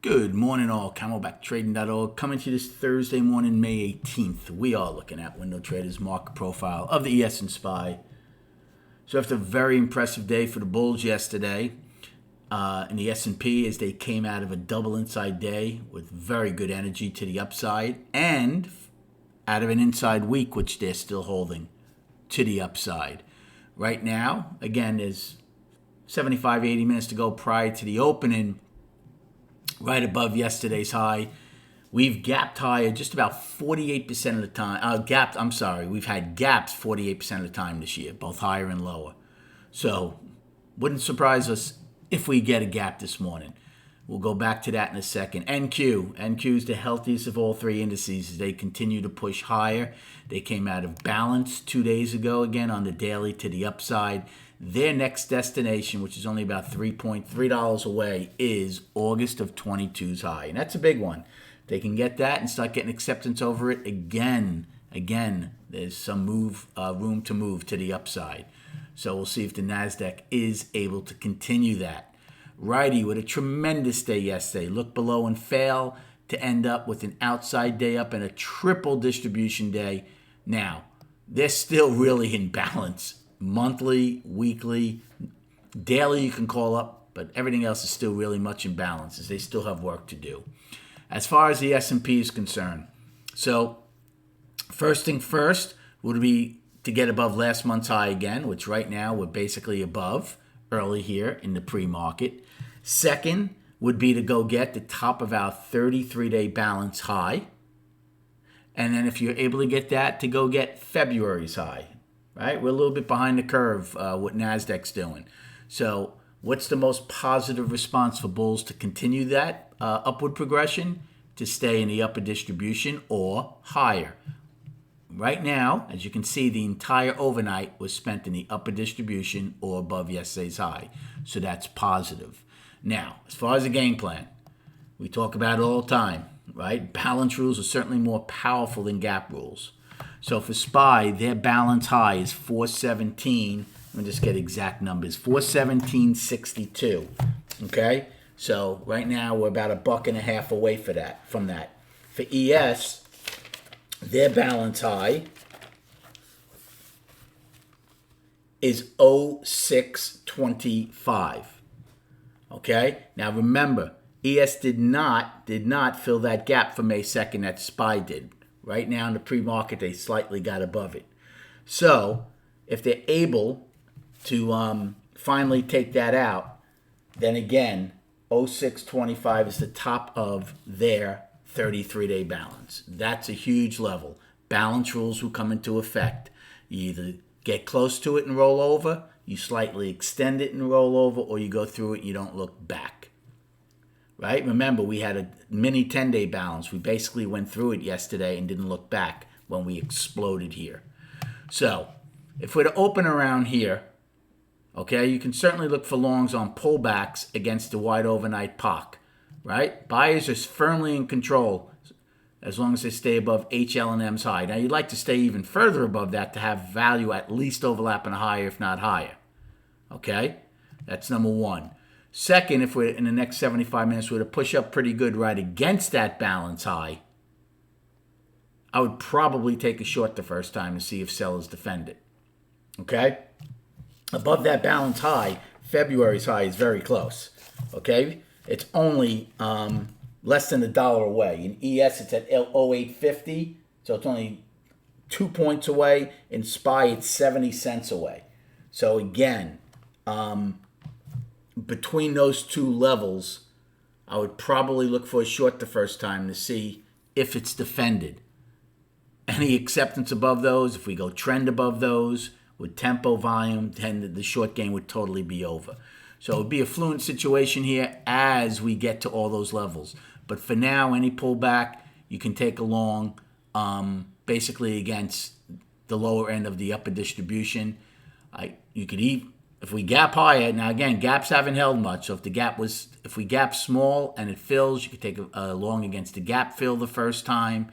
Good morning, all. CamelbackTrading.org coming to you this Thursday morning, May 18th. We are looking at Window Trader's market profile of the ES and SPY. So after a very impressive day for the bulls yesterday in the S&P, as they came out of a double inside day with very good energy to the upside, and out of an inside week, which they're still holding to the upside. Right now, again, there's 75, 80 minutes to go prior to the opening. Right above yesterday's high. We've gapped higher just about 48% of the time. We've had gaps 48% of the time this year, both higher and lower. So, wouldn't surprise us if we get a gap this morning. We'll go back to that in a second. NQ is the healthiest of all three indices. They continue to push higher. They came out of balance 2 days ago, again on the daily to the upside. Their next destination, which is only about $3.3 away, is August of 22's high. And that's a big one. If they can get that and start getting acceptance over it again, there's some room to move to the upside. So we'll see if the NASDAQ is able to continue that. Righty with a tremendous day yesterday. Look below and fail to end up with an outside day up and a triple distribution day. Now, they're still really in balance. Monthly, weekly, daily you can call up, but everything else is still really much in balance as they still have work to do. As far as the S&P is concerned, so first thing first would be to get above last month's high again, which right now we're basically above early here in the pre-market. Second would be to go get the top of our 33-day balance high. And then if you're able to get that, to go get February's high. Right? We're a little bit behind the curve what NASDAQ's doing. So what's the most positive response for bulls to continue that upward progression? To stay in the upper distribution or higher. Right now, as you can see, the entire overnight was spent in the upper distribution or above yesterday's high. So that's positive. Now, as far as the game plan, we talk about it all the time, right? Balance rules are certainly more powerful than gap rules. So for SPY, their balance high is 417. Let me just get exact numbers. 417.62. Okay? So right now we're about $1.50 away from that. For ES, their balance high is 0625. Okay? Now remember, ES did not fill that gap for May 2nd that SPY did. Right now in the pre-market, they slightly got above it. So if they're able to finally take that out, then again, 0625 is the top of their 33-day balance. That's a huge level. Balance rules will come into effect. You either get close to it and roll over, you slightly extend it and roll over, or you go through it and you don't look back. Right? Remember, we had a mini 10-day balance. We basically went through it yesterday and didn't look back when we exploded here. So, if we're to open around here, okay, you can certainly look for longs on pullbacks against the wide overnight POC. Right? Buyers are firmly in control as long as they stay above HL&M's high. Now, you'd like to stay even further above that to have value at least overlapping a higher, if not higher. Okay? That's number one. Second, if we're in the next 75 minutes, we're to push up pretty good right against that balance high, I would probably take a short the first time to see if sellers defend it. Okay? Above that balance high, February's high is very close. Okay? It's only less than $1 away. In ES, it's at 0850, so it's only 2 points away. In SPY, it's 70 cents away. So again, between those two levels, I would probably look for a short the first time to see if it's defended. Any acceptance above those, if we go trend above those with tempo volume, then the short game would totally be over. So it would be a fluent situation here as we get to all those levels. But for now, any pullback, you can take a long, basically against the lower end of the upper distribution. You could if we gap higher, now again, gaps haven't held much. So if we gap small and it fills, you could take a long against the gap fill the first time.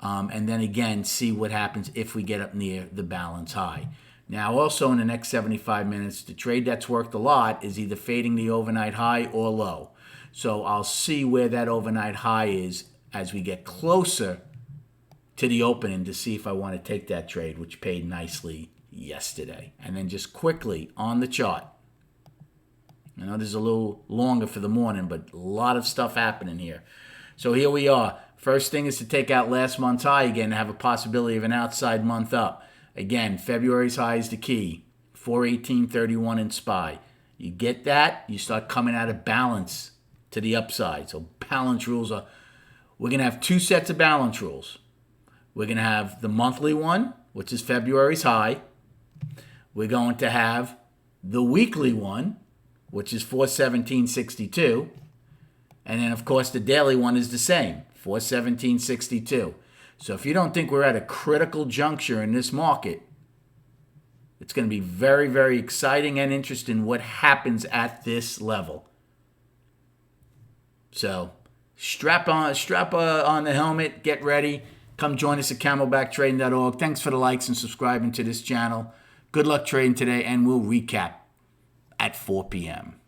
And then again, see what happens if we get up near the balance high. Now, also in the next 75 minutes, the trade that's worked a lot is either fading the overnight high or low. So I'll see where that overnight high is as we get closer to the opening to see if I want to take that trade, which paid nicely yesterday. And then just quickly on the chart. I know this is a little longer for the morning, but a lot of stuff happening here. So here we are. First thing is to take out last month's high again and have a possibility of an outside month up. Again, February's high is the key. 418.31 in SPY. You get that, you start coming out of balance to the upside. So balance rules are, we're going to have two sets of balance rules. We're going to have the monthly one, which is February's high. We're going to have the weekly one, which is 417.62. And then, of course, the daily one is the same, 417.62. So if you don't think we're at a critical juncture in this market, it's going to be very, very exciting and interesting what happens at this level. So strap on the helmet, get ready. Come join us at camelbacktrading.org. Thanks for the likes and subscribing to this channel. Good luck trading today, and we'll recap at 4 p.m.